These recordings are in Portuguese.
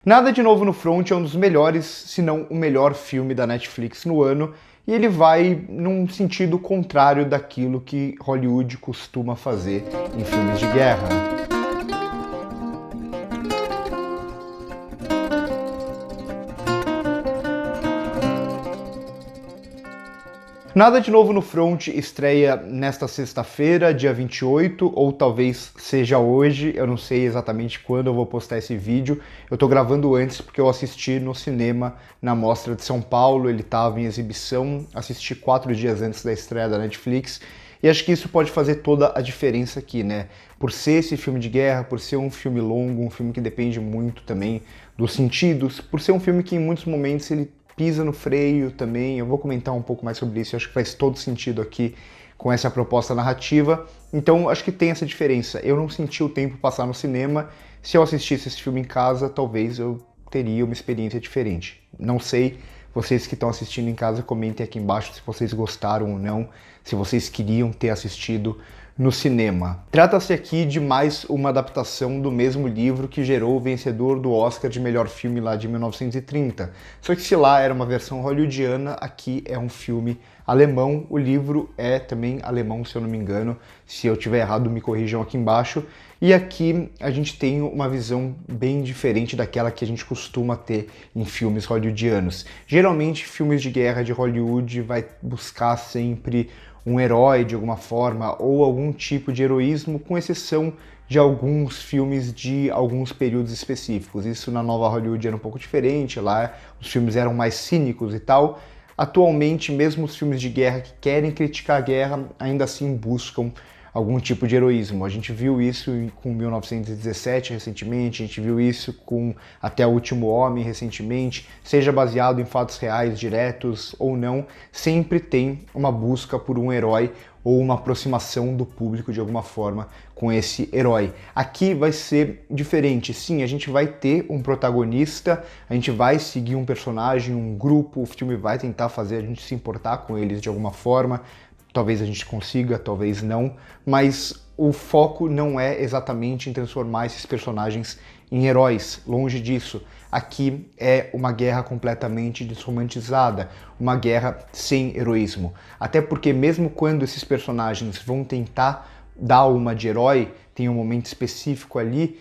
Nada de Novo no Front é um dos melhores, se não o melhor filme da Netflix no ano, e ele vai num sentido contrário daquilo que Hollywood costuma fazer em filmes de guerra. Nada de Novo no Front estreia nesta sexta-feira, dia 28, ou talvez seja hoje, eu não sei exatamente quando eu vou postar esse vídeo. Eu tô gravando antes porque eu assisti no cinema na Mostra de São Paulo, ele estava em exibição, assisti 4 dias antes da estreia da Netflix, e acho que isso pode fazer toda a diferença aqui, né? Por ser esse filme de guerra, por ser um filme longo, um filme que depende muito também dos sentidos, por ser um filme que em muitos momentos ele pisa no freio também, eu vou comentar um pouco mais sobre isso, eu acho que faz todo sentido aqui com essa proposta narrativa, então acho que tem essa diferença. Eu não senti o tempo passar no cinema, se eu assistisse esse filme em casa, talvez eu teria uma experiência diferente. Não sei, vocês que estão assistindo em casa, comentem aqui embaixo se vocês gostaram ou não, se vocês queriam ter assistido no cinema. Trata-se aqui de mais uma adaptação do mesmo livro que gerou o vencedor do Oscar de melhor filme lá de 1930. Só que se lá era uma versão hollywoodiana, aqui é um filme alemão. O livro é também alemão, se eu não me engano. Se eu tiver errado, me corrijam aqui embaixo. E aqui a gente tem uma visão bem diferente daquela que a gente costuma ter em filmes hollywoodianos. Geralmente, filmes de guerra de Hollywood vai buscar sempre um herói de alguma forma ou algum tipo de heroísmo, com exceção de alguns filmes de alguns períodos específicos. Isso na nova Hollywood era um pouco diferente, lá os filmes eram mais cínicos e tal. Atualmente, mesmo os filmes de guerra que querem criticar a guerra, ainda assim buscam algum tipo de heroísmo. A gente viu isso com 1917 recentemente, a gente viu isso com Até o Último Homem recentemente, seja baseado em fatos reais, diretos ou não, sempre tem uma busca por um herói ou uma aproximação do público de alguma forma com esse herói. Aqui vai ser diferente, sim, a gente vai ter um protagonista, a gente vai seguir um personagem, um grupo, o filme vai tentar fazer a gente se importar com eles de alguma forma. Talvez a gente consiga, talvez não, mas o foco não é exatamente em transformar esses personagens em heróis, longe disso. Aqui é uma guerra completamente desromantizada, uma guerra sem heroísmo. Até porque mesmo quando esses personagens vão tentar dar uma de herói, tem um momento específico ali,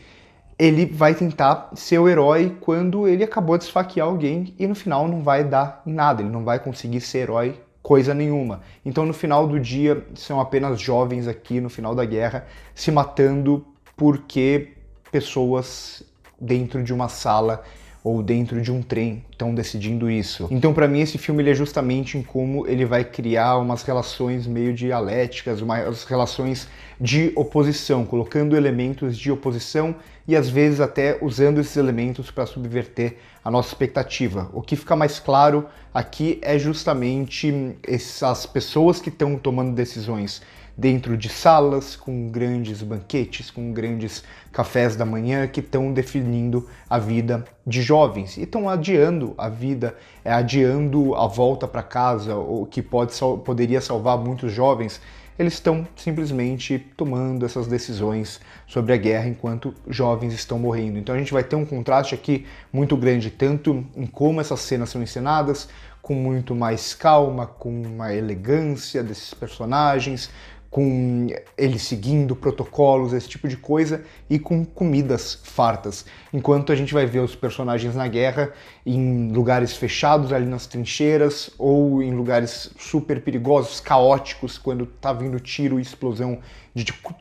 ele vai tentar ser o herói quando ele acabou de esfaquear alguém e no final não vai dar em nada, ele não vai conseguir ser herói coisa nenhuma. Então no final do dia são apenas jovens aqui no final da guerra se matando porque pessoas dentro de uma sala ou dentro de um trem estão decidindo isso. Então para mim esse filme ele é justamente em como ele vai criar umas relações meio dialéticas, umas relações de oposição, colocando elementos de oposição e às vezes até usando esses elementos para subverter a nossa expectativa. O que fica mais claro aqui é justamente essas pessoas que estão tomando decisões dentro de salas, com grandes banquetes, com grandes cafés da manhã, que estão definindo a vida de jovens e estão adiando a vida, adiando a volta para casa, o que poderia salvar muitos jovens. Eles estão simplesmente tomando essas decisões sobre a guerra enquanto jovens estão morrendo. Então a gente vai ter um contraste aqui muito grande, tanto em como essas cenas são encenadas, com muito mais calma, com uma elegância desses personagens, com eles seguindo protocolos, esse tipo de coisa, e com comidas fartas. Enquanto a gente vai ver os personagens na guerra em lugares fechados, ali nas trincheiras, ou em lugares super perigosos, caóticos, quando tá vindo tiro e explosão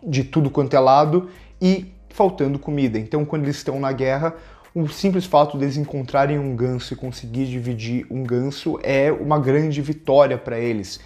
de tudo quanto é lado, e faltando comida. Então, quando eles estão na guerra, o simples fato deles encontrarem um ganso e conseguir dividir um ganso é uma grande vitória para eles.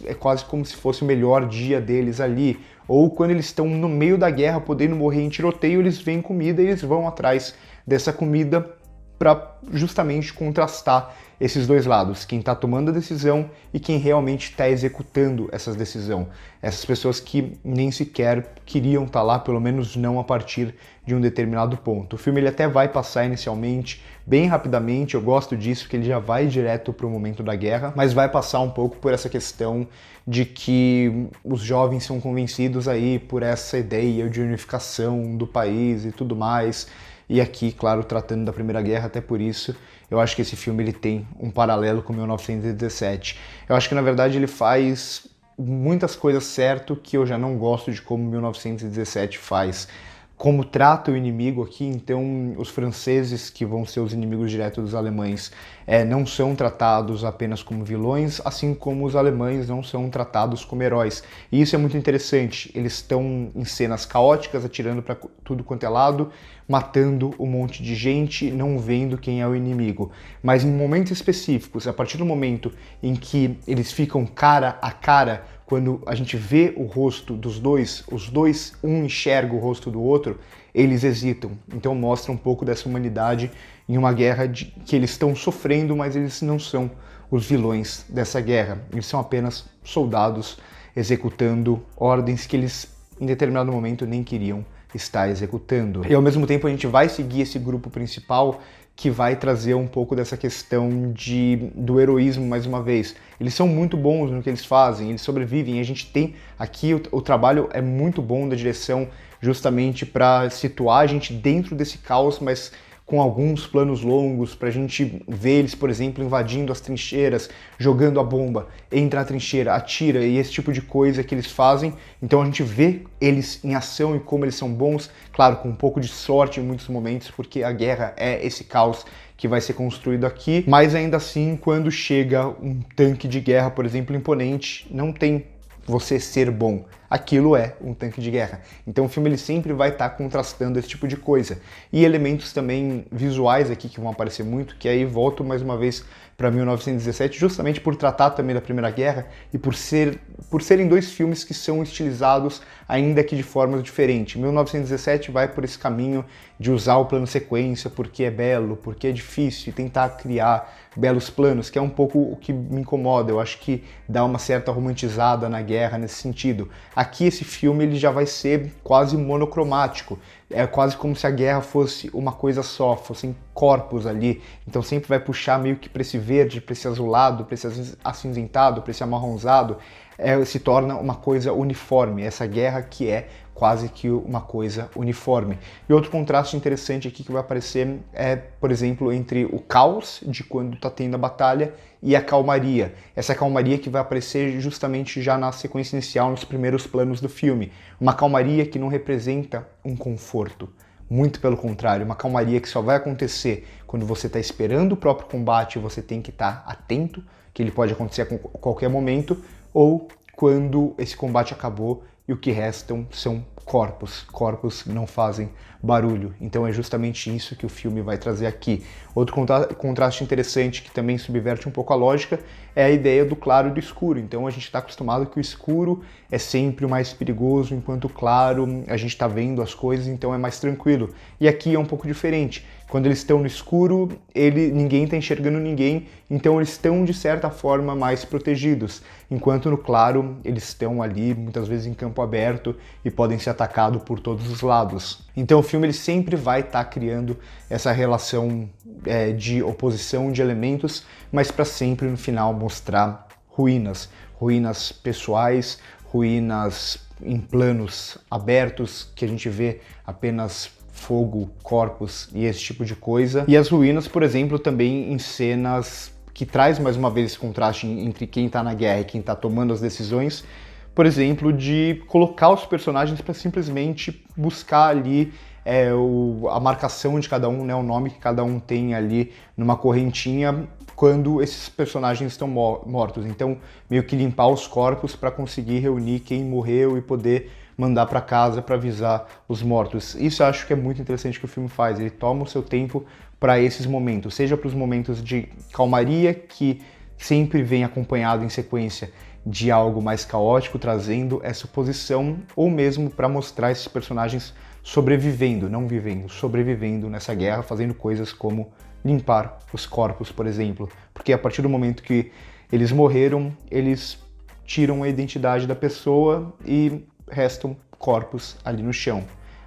É quase como se fosse o melhor dia deles ali. Ou quando eles estão no meio da guerra, podendo morrer em tiroteio, eles veem comida e eles vão atrás dessa comida para justamente contrastar esses dois lados, quem está tomando a decisão e quem realmente está executando essa decisão. Essas pessoas que nem sequer queriam estar lá, pelo menos não a partir de um determinado ponto. O filme ele até vai passar inicialmente bem rapidamente, eu gosto disso, que ele já vai direto para o momento da guerra, mas vai passar um pouco por essa questão de que os jovens são convencidos aí por essa ideia de unificação do país e tudo mais, e aqui, claro, tratando da Primeira Guerra, até por isso eu acho que esse filme ele tem um paralelo com 1917. Eu acho que na verdade ele faz muitas coisas certo que eu já não gosto de como 1917 faz. Como trata o inimigo aqui, então os franceses, que vão ser os inimigos diretos dos alemães, não são tratados apenas como vilões, assim como os alemães não são tratados como heróis. E isso é muito interessante, eles estão em cenas caóticas, atirando para tudo quanto é lado, matando um monte de gente, não vendo quem é o inimigo. Mas em momentos específicos, a partir do momento em que eles ficam cara a cara, quando a gente vê o rosto dos dois, os dois, um enxerga o rosto do outro, eles hesitam. Então mostra um pouco dessa humanidade em uma guerra que eles estão sofrendo, mas eles não são os vilões dessa guerra. Eles são apenas soldados executando ordens que eles, em determinado momento, nem queriam estar executando. E ao mesmo tempo a gente vai seguir esse grupo principal que vai trazer um pouco dessa questão do heroísmo mais uma vez. Eles são muito bons no que eles fazem, eles sobrevivem, e a gente tem aqui o trabalho é muito bom da direção justamente para situar a gente dentro desse caos, mas com alguns planos longos, para a gente ver eles, por exemplo, invadindo as trincheiras, jogando a bomba, entra na trincheira, atira, e esse tipo de coisa que eles fazem. Então a gente vê eles em ação e como eles são bons, claro, com um pouco de sorte em muitos momentos, porque a guerra é esse caos que vai ser construído aqui, mas ainda assim, quando chega um tanque de guerra, por exemplo, imponente, não tem você ser bom. Aquilo é um tanque de guerra. Então o filme ele sempre vai estar contrastando esse tipo de coisa. E elementos também visuais aqui que vão aparecer muito, que aí volto mais uma vez para 1917, justamente por tratar também da Primeira Guerra e por serem dois filmes que são estilizados ainda que de formas diferentes. 1917 vai por esse caminho de usar o plano sequência porque é belo, porque é difícil, e tentar criar belos planos, que é um pouco o que me incomoda. Eu acho que dá uma certa romantizada na guerra nesse sentido. Aqui esse filme ele já vai ser quase monocromático, é quase como se a guerra fosse uma coisa só, fossem corpos ali, então sempre vai puxar meio que para esse verde, para esse azulado, para esse acinzentado, para esse amarronzado, se torna uma coisa uniforme, essa guerra que é quase que uma coisa uniforme. E outro contraste interessante aqui que vai aparecer é, por exemplo, entre o caos de quando está tendo a batalha e a calmaria. Essa calmaria que vai aparecer justamente já na sequência inicial, nos primeiros planos do filme. Uma calmaria que não representa um conforto. Muito pelo contrário, uma calmaria que só vai acontecer quando você está esperando o próprio combate e você tem que estar atento, que ele pode acontecer a qualquer momento, ou quando esse combate acabou e o que restam são corpos. Corpos não fazem barulho. Então é justamente isso que o filme vai trazer aqui. Outro contraste interessante que também subverte um pouco a lógica é a ideia do claro e do escuro. Então a gente está acostumado que o escuro é sempre o mais perigoso, enquanto o claro a gente está vendo as coisas, então é mais tranquilo. E aqui é um pouco diferente. Quando eles estão no escuro, ninguém está enxergando ninguém, então eles estão de certa forma mais protegidos. Enquanto no claro, eles estão ali muitas vezes em campo aberto e podem ser atacados por todos os lados. Então o filme ele sempre vai estar criando essa relação de oposição de elementos, mas para sempre no final mostrar ruínas, ruínas pessoais, ruínas em planos abertos que a gente vê apenas fogo, corpos e esse tipo de coisa. E as ruínas, por exemplo, também em cenas que traz mais uma vez esse contraste entre quem está na guerra e quem está tomando as decisões, por exemplo, de colocar os personagens para simplesmente buscar ali a marcação de cada um, né, o nome que cada um tem ali numa correntinha quando esses personagens estão mortos. Então, meio que limpar os corpos para conseguir reunir quem morreu e poder mandar para casa para avisar os mortos. Isso eu acho que é muito interessante que o filme faz. Ele toma o seu tempo para esses momentos, seja para os momentos de calmaria, que sempre vem acompanhado em sequência de algo mais caótico, trazendo essa oposição, ou mesmo para mostrar esses personagens sobrevivendo, não vivendo, sobrevivendo nessa guerra, fazendo coisas como limpar os corpos, por exemplo. Porque a partir do momento que eles morreram, eles tiram a identidade da pessoa e restam corpos ali no chão.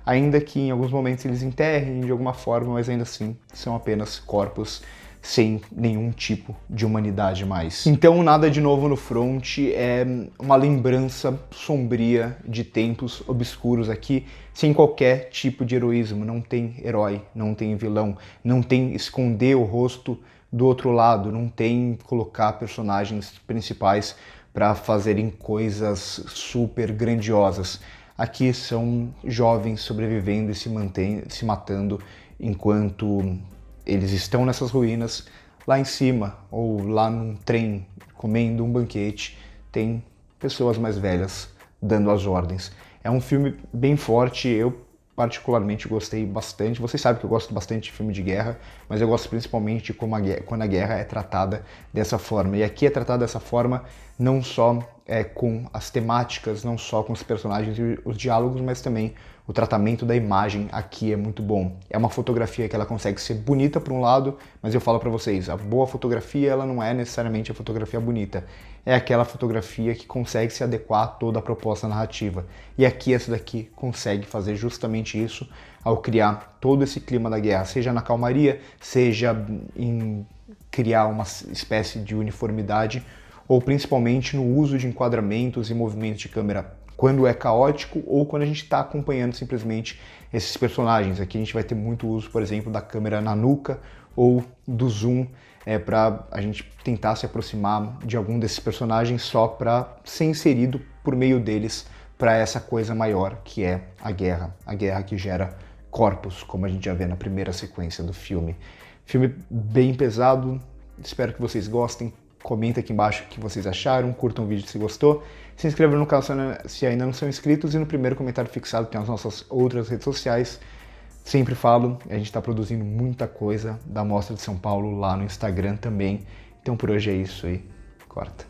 Ainda que em alguns momentos eles enterrem de alguma forma, mas ainda assim são apenas corpos sem nenhum tipo de humanidade mais. Então, Nada de Novo no Front é uma lembrança sombria de tempos obscuros aqui, sem qualquer tipo de heroísmo. Não tem herói, não tem vilão, não tem esconder o rosto do outro lado, não tem colocar personagens principais para fazerem coisas super grandiosas. Aqui são jovens sobrevivendo e se matando enquanto eles estão nessas ruínas. Lá em cima, ou lá num trem, comendo um banquete, tem pessoas mais velhas dando as ordens. É um filme bem forte, eu particularmente gostei bastante. Vocês sabem que eu gosto bastante de filme de guerra, mas eu gosto principalmente de como quando a guerra é tratada dessa forma. E aqui é tratada dessa forma não só com as temáticas, não só com os personagens e os diálogos, mas também o tratamento da imagem aqui é muito bom. É uma fotografia que ela consegue ser bonita por um lado, mas eu falo para vocês, a boa fotografia ela não é necessariamente a fotografia bonita. É aquela fotografia que consegue se adequar a toda a proposta narrativa. E aqui essa daqui consegue fazer justamente isso ao criar todo esse clima da guerra, seja na calmaria, seja em criar uma espécie de uniformidade, ou principalmente no uso de enquadramentos e movimentos de câmera quando é caótico ou quando a gente está acompanhando simplesmente esses personagens. Aqui a gente vai ter muito uso, por exemplo, da câmera na nuca ou do zoom para a gente tentar se aproximar de algum desses personagens só para ser inserido por meio deles para essa coisa maior que é a guerra que gera corpos, como a gente já vê na primeira sequência do filme. Filme bem pesado, espero que vocês gostem. Comenta aqui embaixo o que vocês acharam, curtam o vídeo se gostou, se inscrevam no canal se ainda não são inscritos e no primeiro comentário fixado tem as nossas outras redes sociais. Sempre falo, a gente está produzindo muita coisa da Mostra de São Paulo lá no Instagram também. Então por hoje é isso aí, corta.